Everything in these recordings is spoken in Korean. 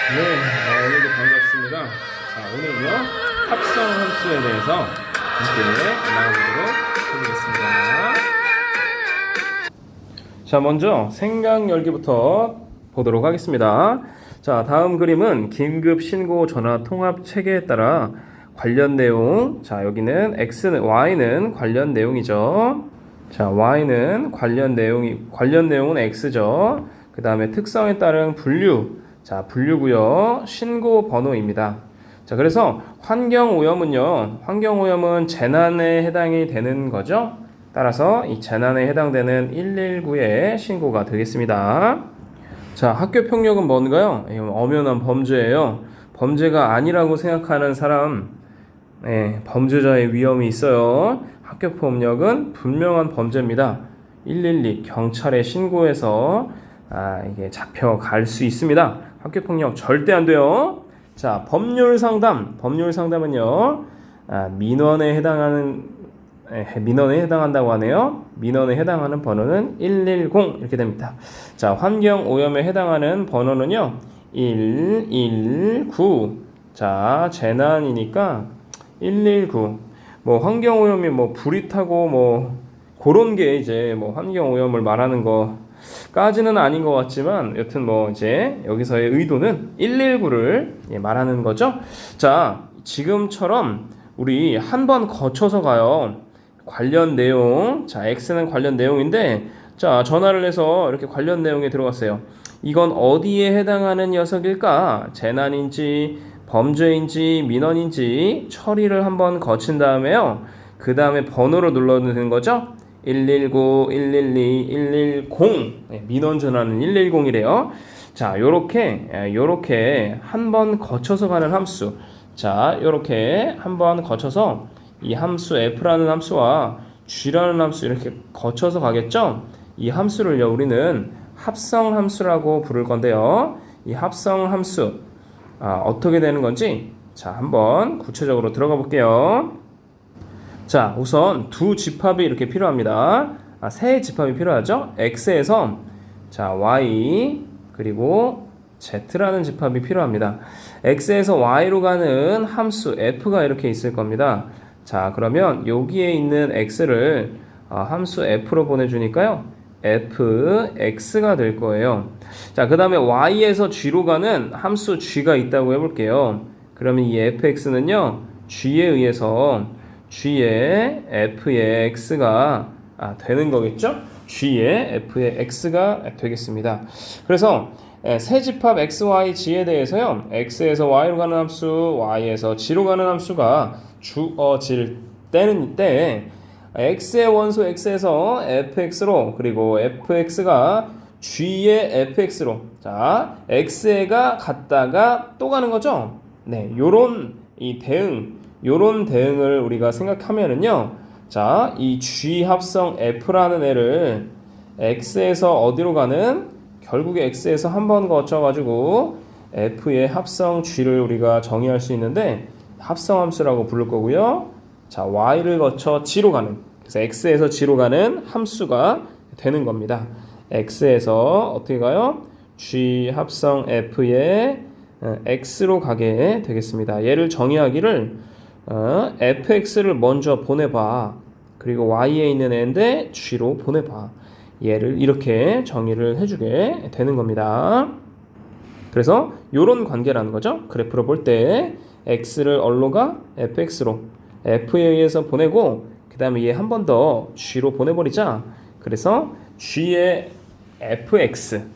네, 오늘도 반갑습니다. 자, 오늘은요, 합성 함수에 대해서 함께 나눠보도록 하겠습니다. 자, 먼저 생각 열기부터 보도록 하겠습니다. 자, 다음 그림은 긴급 신고 전화 통합 체계에 따라 관련 내용, 자, 여기는 X는, Y는 관련 내용이죠. 자, Y는 관련 내용은 X죠. 그 다음에 특성에 따른 분류, 자, 분류구요. 신고 번호입니다. 자, 그래서 환경오염은 재난에 해당이 되는 거죠. 따라서 이 재난에 해당되는 119에 신고가 되겠습니다. 자, 학교 폭력은 뭔가요? 엄연한 범죄예요. 범죄가 아니라고 생각하는 사람, 범죄자의 위험이 있어요. 학교 폭력은 분명한 범죄입니다. 112 경찰에 신고해서 이게 잡혀갈 수 있습니다. 학교 폭력 절대 안 돼요. 자, 법률 상담은요. 민원에 해당한다고 하네요. 민원에 해당하는 번호는 110 이렇게 됩니다. 자, 환경 오염에 해당하는 번호는요. 119. 자, 재난이니까 119. 뭐 환경 오염이 뭐 불이 타고 뭐 그런 게 이제 뭐 환경 오염을 말하는 거까지는 아닌 것 같지만 여튼 뭐 이제 여기서의 의도는 119를 말하는 거죠. 자, 지금처럼 우리 한 번 거쳐서 가요. 관련 내용. 자, X는 관련 내용인데, 자, 전화를 해서 이렇게 관련 내용에 들어갔어요. 이건 어디에 해당하는 녀석일까? 재난인지, 범죄인지, 민원인지 처리를 한번 거친 다음에요. 그 다음에 번호로 눌러도 되는 거죠? 119, 112, 110. 민원 전화는 110이래요. 자, 요렇게 한 번 거쳐서 가는 함수. 자, 요렇게 한 번 거쳐서 이 함수 f라는 함수와 g라는 함수 이렇게 거쳐서 가겠죠? 이 함수를요, 우리는 합성 함수라고 부를 건데요. 이 합성 함수, 어떻게 되는 건지, 자, 한번 구체적으로 들어가 볼게요. 자, 우선 두 집합이 이렇게 필요합니다. 세 집합이 필요하죠? x에서, 자, y, 그리고 z라는 집합이 필요합니다. x에서 y로 가는 함수 f가 이렇게 있을 겁니다. 자, 그러면 여기에 있는 x를 함수 f로 보내주니까요. fx가 될 거예요. 자, 그 다음에 y에서 g로 가는 함수 g가 있다고 해볼게요. 그러면 이 fx는요. g에 의해서 g의 f의 x가 되는 거겠죠? g의 f의 x가 되겠습니다. 그래서 세 집합 x, y, g에 대해서요. x에서 y로 가는 함수, y에서 g로 가는 함수가 주어질 때에 x의 원소 x에서 fx로, 그리고 fx가 g의 fx로, 자, x가 갔다가 또 가는 거죠. 네, 요런 대응을 우리가 생각하면은요. 자, 이 g 합성 f라는 애를 x에서 어디로 가는, 결국에 x에서 한 번 거쳐가지고 f의 합성 g를 우리가 정의할 수 있는데 합성함수라고 부를 거고요. 자, y를 거쳐 g로 가는, 그래서 x에서 g로 가는 함수가 되는 겁니다. x에서 어떻게 가요? g 합성 f의 x로 가게 되겠습니다. 얘를 정의하기를 fx를 먼저 보내봐. 그리고 y에 있는 애인데 g로 보내봐. 얘를 이렇게 정의를 해주게 되는 겁니다. 그래서 이런 관계라는 거죠. 그래프로 볼 때 x를 어디로 가? fx로, f에 의해서 보내고 그 다음에 얘 한 번 더 g로 보내버리자. 그래서 g의 fx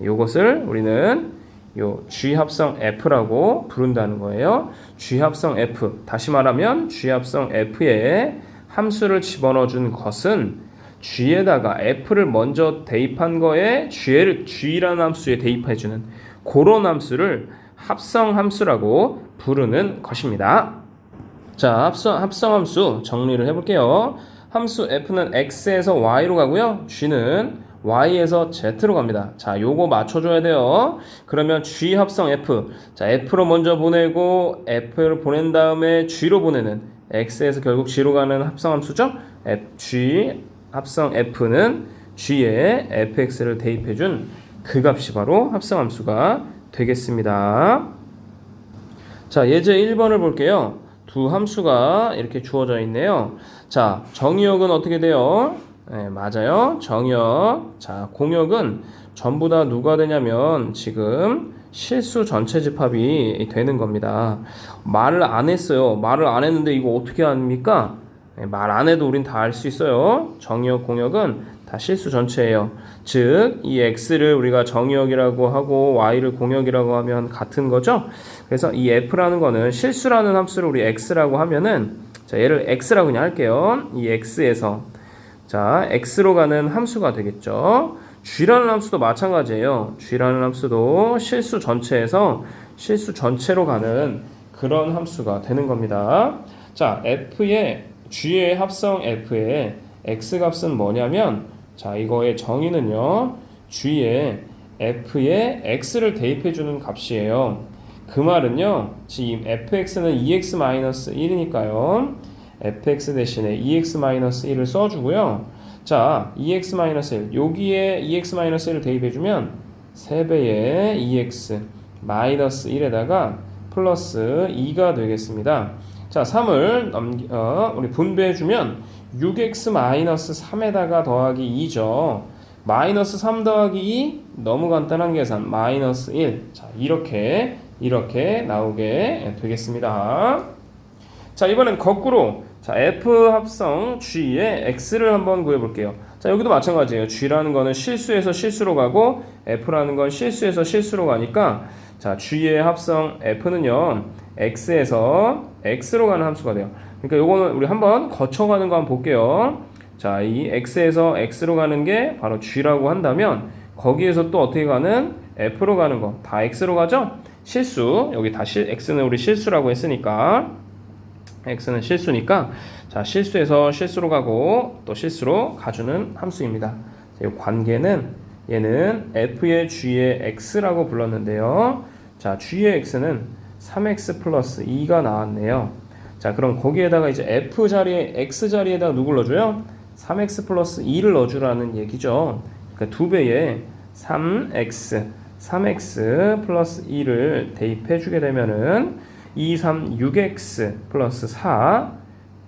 이것을 우리는 요 g 합성 f라고 부른다는 거예요. g 합성 f, 다시 말하면 g 합성 f에 함수를 집어넣어 준 것은 g에다가 f를 먼저 대입한 거에 g라는 함수에 대입해주는 그런 함수를 합성함수라고 부르는 것입니다. 자, 합성함수 정리를 해볼게요. 함수 f는 x에서 y로 가고요. g는 y에서 z로 갑니다. 자, 요거 맞춰줘야 돼요. 그러면 g 합성 f, 자, f로 먼저 보내고 f를 보낸 다음에 g로 보내는, x에서 결국 g로 가는 합성함수죠. g 합성 f는 g에 fx를 대입해준 그 값이 바로 합성함수가 되겠습니다. 자, 예제 1번을 볼게요. 두 함수가 이렇게 주어져 있네요. 자, 정의역은 어떻게 돼요? 네, 맞아요. 정의역. 자, 공역은 전부 다 누가 되냐면 지금 실수 전체 집합이 되는 겁니다. 말을 안 했어요. 말을 안 했는데 이거 어떻게 합니까? 네, 말 안 해도 우린 다 알 수 있어요. 정의역, 공역은 다 실수 전체예요. 즉, 이 x를 우리가 정의역이라고 하고 y를 공역이라고 하면 같은 거죠. 그래서 이 f라는 거는 실수라는 함수를 우리 x라고 하면은, 자, 얘를 x라고 그냥 할게요. 이 x에서 자, x로 가는 함수가 되겠죠. g라는 함수도 마찬가지예요. g라는 함수도 실수 전체에서 실수 전체로 가는 그런 함수가 되는 겁니다. 자, g의 합성 f의 x 값은 뭐냐면, 자, 이거의 정의는요, g에 f에 x를 대입해주는 값이에요. 그 말은요, 지금 fx는 2x-1이니까요. fx 대신에 2x-1을 써주고요. 자, 2x-1, 여기에 2x-1을 대입해주면 3배의 2x-1에다가 플러스 2가 되겠습니다. 자, 3을 우리 분배해주면 6x-3에다가 더하기 2죠. 마이너스 3 더하기 2 너무 간단한 계산 마이너스 1. 자, 이렇게 나오게 되겠습니다. 자, 이번엔 거꾸로 자, f 합성 g의 x를 한번 구해볼게요. 자, 여기도 마찬가지예요. g라는 거는 실수에서 실수로 가고 f라는 건 실수에서 실수로 가니까 자, g의 합성 f는요 x에서 x로 가는 함수가 돼요. 그러니까 요거는 우리 한번 거쳐가는 거 한번 볼게요. 자, 이 x에서 x로 가는 게 바로 g라고 한다면 거기에서 또 어떻게 가는 f로 가는 거 다 x로 가죠? 실수 여기 다 x는 우리 실수라고 했으니까 x는 실수니까 자, 실수에서 실수로 가고 또 실수로 가주는 함수입니다. 이 관계는 얘는 f의 g의 x라고 불렀는데요. 자, g의 x는 3x 플러스 2가 나왔네요. 자, 그럼 거기에다가 이제 f 자리에 x 자리에다가 누굴 넣어줘요? 3x 플러스 2를 넣어주라는 얘기죠. 그러니까 2배의 3x 플러스 2를 대입해주게 되면은 2, 3, 6x 플러스 4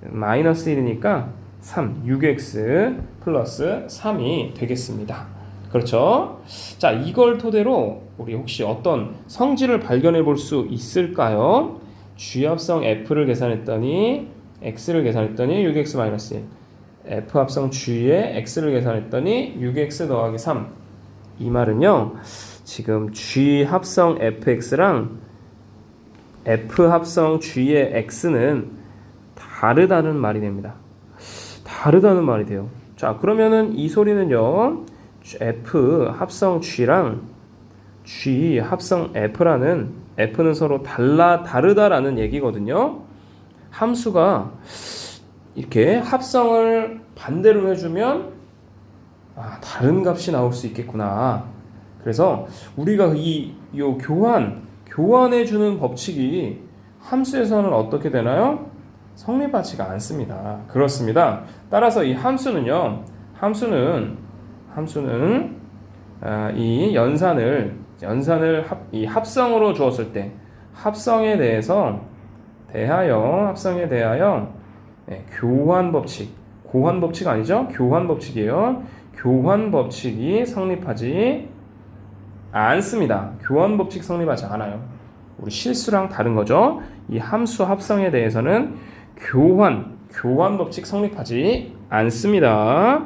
마이너스 1이니까 3, 6x 플러스 3이 되겠습니다. 그렇죠? 자, 이걸 토대로 우리 혹시 어떤 성질을 발견해 볼 수 있을까요? g 합성 f를 계산했더니 x를 계산했더니 6x-1 f 합성 g의 x를 계산했더니 6x 더하기 3 이 말은요 지금 g 합성 fx랑 f 합성 g의 x는 다르다는 말이 됩니다. 다르다는 말이 돼요. 자, 그러면은 이 소리는요 f 합성 g랑 g 합성 f라는 f는 서로 다르다라는 얘기거든요. 함수가 이렇게 합성을 반대로 해주면 다른 값이 나올 수 있겠구나. 그래서 우리가 요 교환해주는 법칙이 함수에서는 어떻게 되나요? 성립하지가 않습니다. 그렇습니다. 따라서 이 함수는 이 연산을 이 합성으로 주었을 때 합성에 대하여 교환 법칙, 고환 법칙 아니죠? 교환 법칙이에요. 교환 법칙이 성립하지 않습니다. 교환 법칙 성립하지 않아요. 우리 실수랑 다른 거죠. 이 함수 합성에 대해서는 교환 법칙 성립하지 않습니다.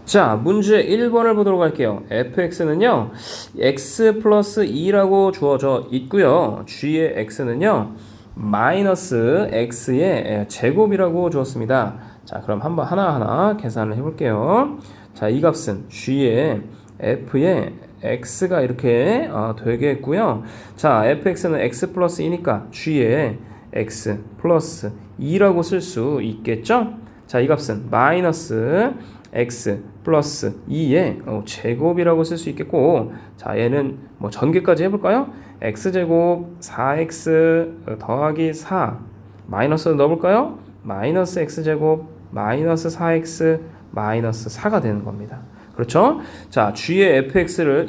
자, 문제 1번을 보도록 할게요. fx는요 x 플러스 2라고 주어져 있고요. g의 x는요 마이너스 x의 제곱이라고 주었습니다. 자, 그럼 한번 하나하나 계산을 해볼게요. 자, 이 값은 g의 f의 x가 이렇게 되겠고요. 자, fx는 x 플러스 2니까 g의 x 플러스 2라고 쓸 수 있겠죠? 자, 이 값은 마이너스 x 플러스 2의 제곱이라고 쓸 수 있겠고, 자, 얘는 뭐 전개까지 해볼까요? x제곱 4x 더하기 4 마이너스 넣어볼까요? 마이너스 x제곱 마이너스 4x 마이너스 4가 되는 겁니다. 그렇죠? 자, G의 fx를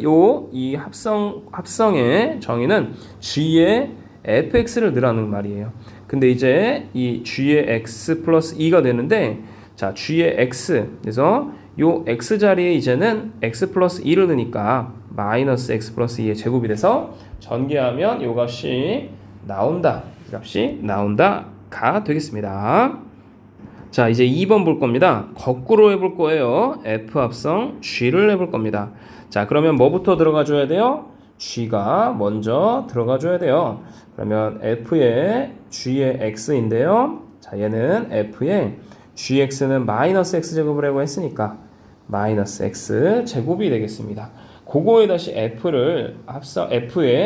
이 합성의 정의는 G의 fx를 넣으라는 말이에요. 근데 이제 이 G의 x 플러스 2가 되는데, 자, G의 x, 그래서 요 x 자리에 이제는 x 플러스 2를 넣으니까 마이너스 x 플러스 2의 제곱이 돼서 전개하면 요 값이 나온다. 이 값이 나온다가 되겠습니다. 자, 이제 2번 볼 겁니다. 거꾸로 해볼 거예요. f 합성 g를 해볼 겁니다. 자, 그러면 뭐부터 들어가 줘야 돼요? g가 먼저 들어가 줘야 돼요. 그러면 f의 g의 x인데요. 자, 얘는 f의 gx는 마이너스 x제곱을 하고 했으니까 마이너스 x 제곱이 되겠습니다. 그거에 다시 f의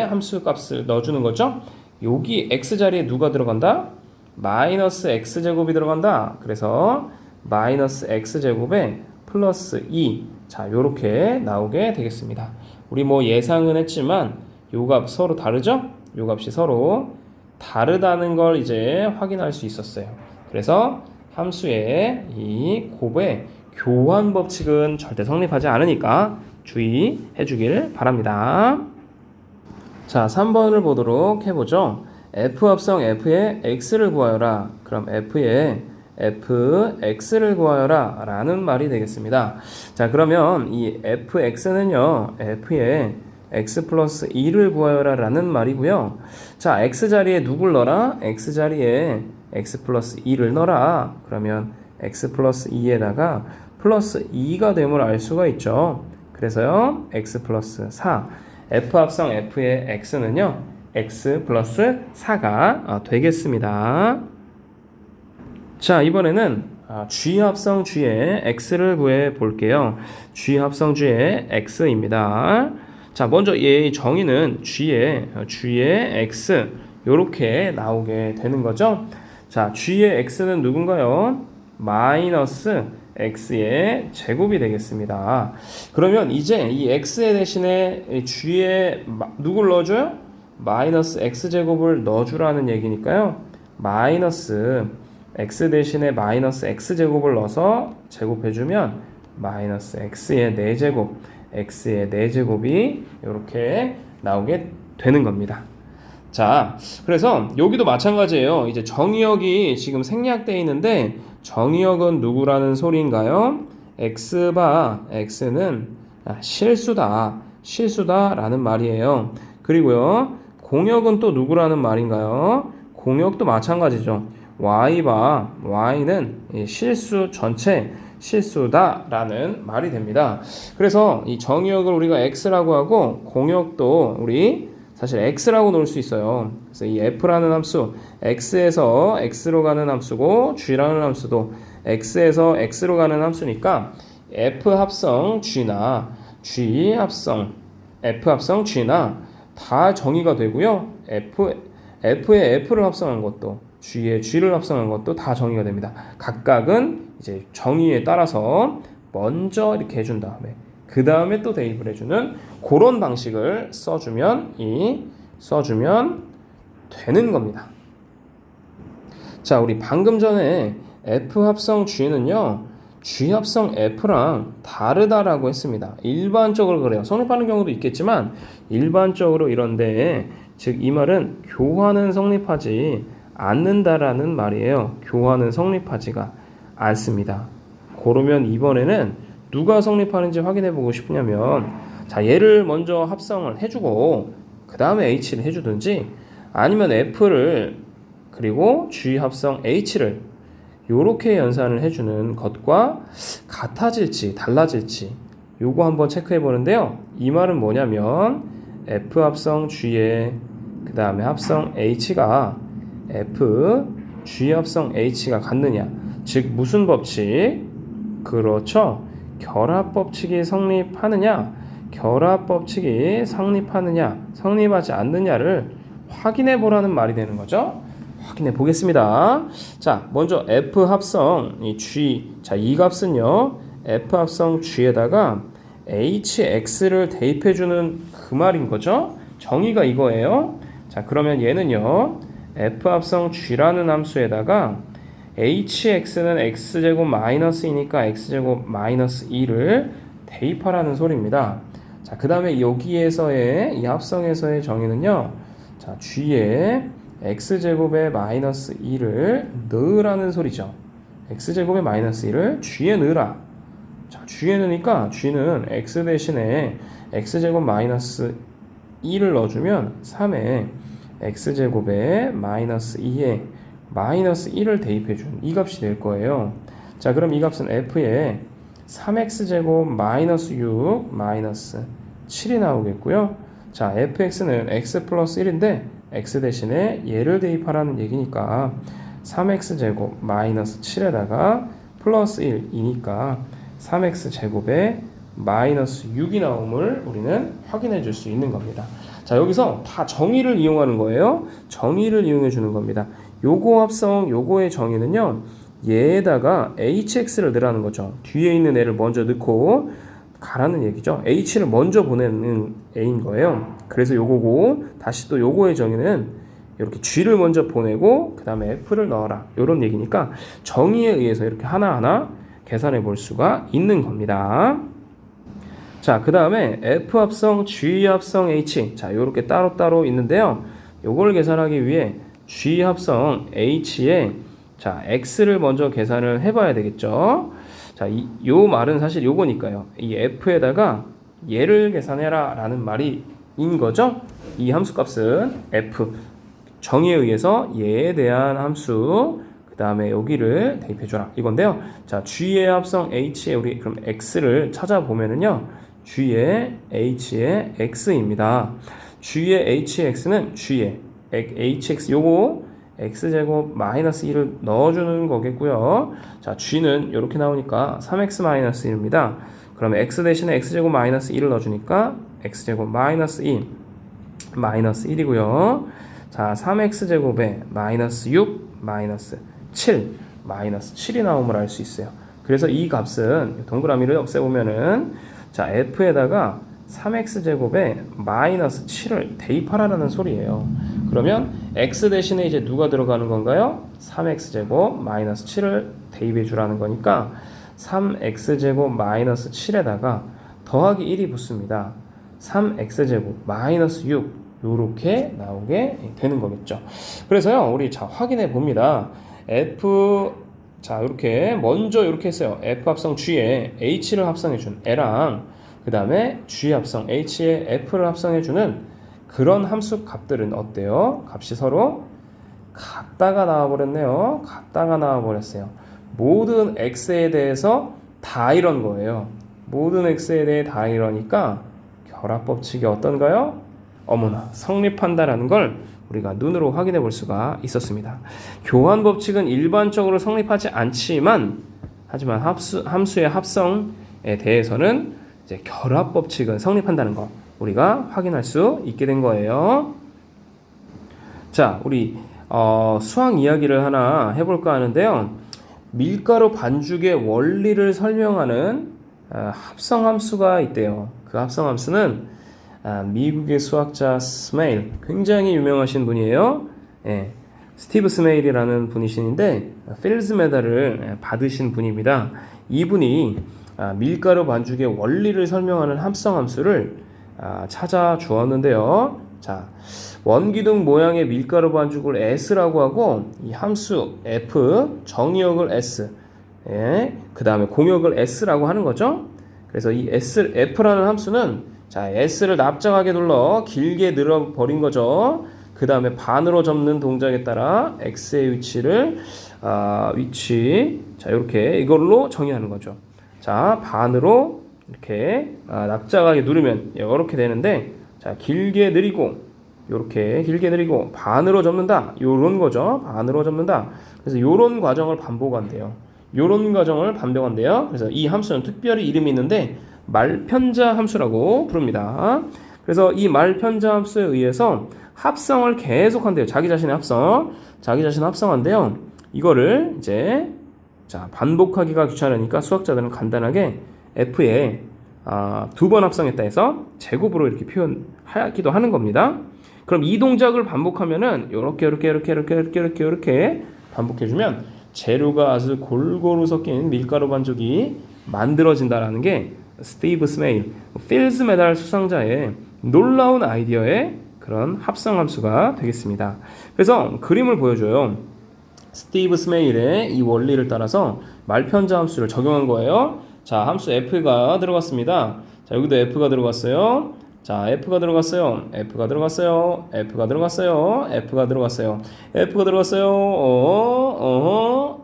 함수 값을 넣어주는 거죠. 여기 x 자리에 누가 들어간다? 마이너스 x제곱이 들어간다. 그래서 마이너스 x제곱에 플러스 2. 자, 요렇게 나오게 되겠습니다. 우리 뭐 예상은 했지만 요 값 서로 다르죠? 요 값이 서로 다르다는 걸 이제 확인할 수 있었어요. 그래서 함수의 이 곱의 교환 법칙은 절대 성립하지 않으니까 주의해 주길 바랍니다. 자, 3번을 보도록 해보죠. f 합성 f의 x를 구하여라. 그럼 f의 fx를 구하여라 라는 말이 되겠습니다. 자, 그러면 이 fx는요, f의 x 플러스 2를 구하여라 라는 말이고요. 자, x 자리에 누굴 넣어라? x 자리에 x 플러스 2를 넣어라. 그러면 x 플러스 2에다가 플러스 2가 됨을 알 수가 있죠. 그래서요, x 플러스 4. f 합성 f의 x는요, x 플러스 4가 되겠습니다. 자, 이번에는 g 합성 g의 x를 구해 볼게요. g 합성 g의 x입니다. 자, 먼저 이 정의는 g의 x 요렇게 나오게 되는 거죠. 자, g의 x는 누군가요? 마이너스 x의 제곱이 되겠습니다. 그러면 이제 이 x의 대신에 g에 누굴 넣어줘요? 마이너스 x제곱을 넣어주라는 얘기니까요. 마이너스 x 대신에 마이너스 x제곱을 넣어서 제곱해주면 마이너스 x의 4제곱, x의 4제곱이 이렇게 나오게 되는 겁니다. 자, 그래서 여기도 마찬가지예요. 이제 정의역이 지금 생략되어 있는데 정의역은 누구라는 소리인가요? x는 실수다라는 말이에요. 그리고요, 공역은 또 누구라는 말인가요? 공역도 마찬가지죠. y는 실수 전체 실수다라는 말이 됩니다. 그래서 이 정의역을 우리가 x라고 하고 공역도 우리 사실 x라고 놓을 수 있어요. 그래서 이 f라는 함수, x에서 x로 가는 함수고 g라는 함수도 x에서 x로 가는 함수니까 f 합성 g나 g 합성 f 합성 g나 다 정의가 되고요. f에 f를 합성한 것도 g에 g를 합성한 것도 다 정의가 됩니다. 각각은 이제 정의에 따라서 먼저 이렇게 해준 다음에 그 다음에 또 대입을 해주는 그런 방식을 써주면 되는 겁니다. 자, 우리 방금 전에 f 합성 g는요, g 합성 f랑 다르다라고 했습니다. 일반적으로 그래요. 성립하는 경우도 있겠지만 일반적으로 이런데, 즉 이 말은 교환은 성립하지 않는다라는 말이에요. 교환은 성립하지가 않습니다. 그러면 이번에는 누가 성립하는지 확인해 보고 싶으냐면, 자, 얘를 먼저 합성을 해주고 그 다음에 h를 해주든지, 아니면 f를 그리고 g 합성 h를 요렇게 연산을 해주는 것과 같아질지 달라질지 요거 한번 체크해 보는데요. 이 말은 뭐냐면 f 합성 g에 그 다음에 합성 h가 f g 합성 h가 같느냐, 즉 무슨 법칙? 그렇죠, 결합법칙이 성립하느냐, 결합법칙이 성립하느냐, 성립하지 않느냐를 확인해 보라는 말이 되는 거죠. 확인해 보겠습니다. 자, 먼저 f 합성 이 g, 자, 이 값은요, f 합성 g에다가 hx를 대입해 주는 그 말인 거죠. 정의가 이거예요. 자, 그러면 얘는요, f 합성 g라는 함수에다가 hx는 x제곱 마이너스 2니까 x제곱 마이너스 2를 대입하라는 소리입니다. 자, 그 다음에 여기에서의 이 합성에서의 정의는요. 자, g에 x제곱에 마이너스 2를 넣으라는 소리죠. x제곱에 마이너스 2를 g에 넣으라. 자, g에 넣으니까 g는 x 대신에 x제곱 마이너스 2를 넣어주면 3에 x제곱에 마이너스 2에 마이너스 1을 대입해준 이 값이 될 거예요. 자, 그럼 이 값은 f에 3x제곱 마이너스 6 마이너스 7이 나오겠고요. 자, fx는 x 플러스 1인데 x 대신에 얘를 대입하라는 얘기니까 3x제곱 마이너스 7에다가 플러스 1이니까 3x제곱에 마이너스 6이 나옴을 우리는 확인해 줄 수 있는 겁니다. 자, 여기서 다 정의를 이용하는 거예요. 정의를 이용해 주는 겁니다. 요거 합성 요거의 정의는요. 얘에다가 hx를 넣으라는 거죠. 뒤에 있는 애를 먼저 넣고 가라는 얘기죠. h를 먼저 보내는 애인 거예요. 그래서 요거고 다시 또 요거의 정의는 이렇게 g를 먼저 보내고 그 다음에 f를 넣어라. 요런 얘기니까 정의에 의해서 이렇게 하나하나 계산해 볼 수가 있는 겁니다. 자, 그 다음에 f 합성 g 합성 h. 자, 요렇게 따로따로 있는데요. 요걸 계산하기 위해 g 합성 h에 자, x를 먼저 계산을 해봐야 되겠죠. 자, 요 말은 사실 요거니까요. 이 f에다가 얘를 계산해라 라는 말이 인 거죠. 이 함수값은 f 정의에 의해서 얘에 대한 함수 그 다음에 여기를 대입해줘라 이건데요. 자, g의 합성 h에 우리 그럼 x를 찾아보면은요. g의 h의 x입니다. g의 hx는 g의 hx 요거 x제곱 마이너스 1을 넣어주는 거겠고요. 자, g는 이렇게 나오니까 3x 마이너스 1입니다. 그러면 x 대신에 x제곱 마이너스 1을 넣어주니까 x제곱 마이너스 2 마이너스 1이고요. 자, 3x제곱에 마이너스 6 마이너스 7 마이너스 7이 나옴을 알 수 있어요. 그래서 이 값은 동그라미를 없애보면은 자, f에다가 3x제곱에 마이너스 7을 대입하라는 소리예요. 그러면 x 대신에 이제 누가 들어가는 건가요? 3x제곱 마이너스 7을 대입해 주라는 거니까 3x제곱 마이너스 7에다가 더하기 1이 붙습니다. 3x제곱 마이너스 6 요렇게 나오게 되는 거겠죠. 그래서요, 우리 자 확인해 봅니다. f 자 이렇게 먼저 이렇게 했어요. f 합성 g에 h를 합성해 준 애랑 그 다음에 g 합성 h에 f를 합성해 주는 그런 함수 값들은 어때요? 값이 서로 같다가 나와버렸네요. 같다가 나와버렸어요. 모든 x에 대해서 다 이런 거예요. 모든 x에 대해 다 이러니까 결합법칙이 어떤가요? 어머나 성립한다라는 걸 우리가 눈으로 확인해 볼 수가 있었습니다. 교환법칙은 일반적으로 성립하지 않지만 하지만 함수의 합성에 대해서는 이제 결합법칙은 성립한다는 거 우리가 확인할 수 있게 된 거예요. 자, 우리 수학 이야기를 하나 해볼까 하는데요. 밀가루 반죽의 원리를 설명하는 합성함수가 있대요. 그 합성함수는 미국의 수학자 스메일, 굉장히 유명하신 분이에요. 예, 스티브 스메일이라는 분이신데 필즈 메달을 받으신 분입니다. 이분이 밀가루 반죽의 원리를 설명하는 합성함수를 찾아 주었는데요. 자, 원기둥 모양의 밀가루 반죽을 S라고 하고 이 함수 F 정의역을 S, 예, 그 다음에 공역을 S라고 하는 거죠. 그래서 이 F라는 함수는 자, S를 납작하게 눌러 길게 늘어버린 거죠. 그 다음에 반으로 접는 동작에 따라 X의 위치를 자, 이렇게 이걸로 정의하는 거죠. 자, 반으로 이렇게 납작하게 누르면 이렇게 되는데 자, 길게 느리고 이렇게 길게 느리고 반으로 접는다. 요런 거죠. 반으로 접는다. 그래서 요런 과정을 반복한대요. 요런 과정을 반복한대요. 그래서 이 함수는 특별히 이름이 있는데 말편자 함수라고 부릅니다. 그래서 이 말편자 함수에 의해서 합성을 계속한대요. 자기 자신의 합성한대요. 이거를 이제 자, 반복하기가 귀찮으니까 수학자들은 간단하게 f에 2번 합성했다 해서 제곱으로 이렇게 표현하기도 하는 겁니다. 그럼 이 동작을 반복하면은 이렇게 반복해주면 재료가 아주 골고루 섞인 밀가루 반죽이 만들어진다라는 게 스티브 스메일, 필즈 메달 수상자의 놀라운 아이디어의 그런 합성함수가 되겠습니다. 그래서 그림을 보여줘요. 스티브 스메일의 이 원리를 따라서 말편자 함수를 적용한 거예요. 자, 함수 f가 들어갔습니다. 자, 여기도 f가 들어갔어요. 자, f가 들어갔어요. f가 들어갔어요. f가 들어갔어요. f가 들어갔어요. f가 들어갔어요.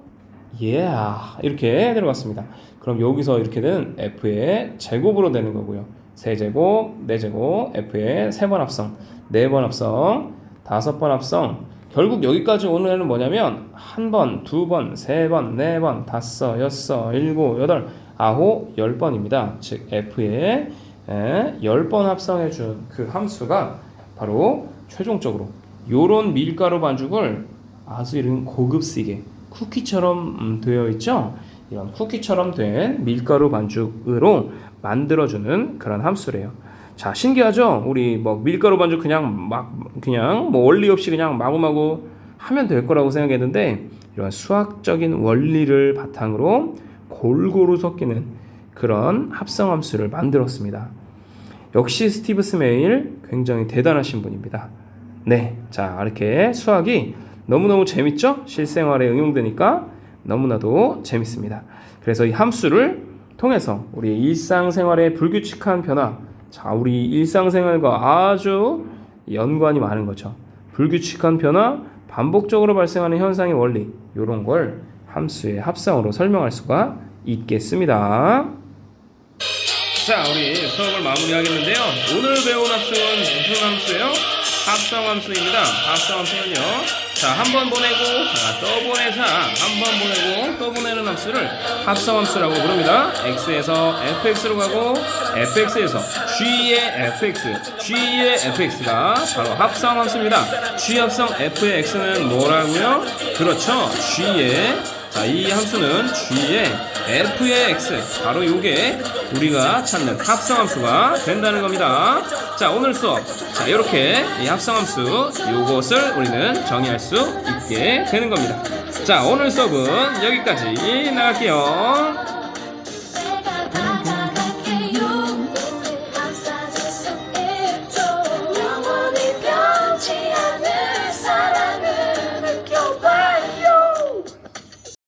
이렇게 들어갔습니다. 그럼 여기서 이렇게 된 f의 제곱으로 되는 거고요. 세제곱, 네제곱, f의 3번 합성, 4번 합성, 5번 합성. 결국 여기까지 오는 애는 뭐냐면 1번, 2번, 3번, 4번, 5, 6, 7, 8, 9, 10번입니다. 즉 f의 10번 합성해준 그 함수가 바로 최종적으로 요런 밀가루 반죽을 아주 이런 고급스게 쿠키처럼 되어 있죠. 이런 쿠키처럼 된 밀가루 반죽으로 만들어주는 그런 함수래요. 자, 신기하죠? 우리 뭐 밀가루 반죽 그냥 뭐 원리 없이 그냥 마구마구 하면 될 거라고 생각했는데 이런 수학적인 원리를 바탕으로 골고루 섞이는 그런 합성 함수를 만들었습니다. 역시 스티브 스메일 굉장히 대단하신 분입니다. 네, 자, 이렇게 수학이 너무너무 재밌죠? 실생활에 응용되니까 너무나도 재밌습니다. 그래서 이 함수를 통해서 우리 일상생활의 불규칙한 변화, 자, 우리 일상생활과 아주 연관이 많은 거죠. 불규칙한 변화, 반복적으로 발생하는 현상의 원리, 이런 걸 함수의 합성으로 설명할 수가 있겠습니다. 자, 우리 수업을 마무리하겠는데요. 오늘 배운 함수는 무슨 함수예요? 합성함수입니다. 합성함수는요, 자, 한 번 보내고 또 보내자, 한 번 보내고 또 보내는 함수를 합성함수라고 부릅니다. x에서 fx로 가고 fx에서 g의 fx, g의 fx가 바로 합성함수입니다. g 합성 f의 x는 뭐라고요? 그렇죠, g의, 자, 이 함수는 g의 f의 x, 바로 요게 우리가 찾는 합성함수가 된다는 겁니다. 자, 오늘 수업, 자, 이렇게 이 합성함수 요것을 우리는 정의할 수 있게 되는 겁니다. 자, 오늘 수업은 여기까지 나갈게요.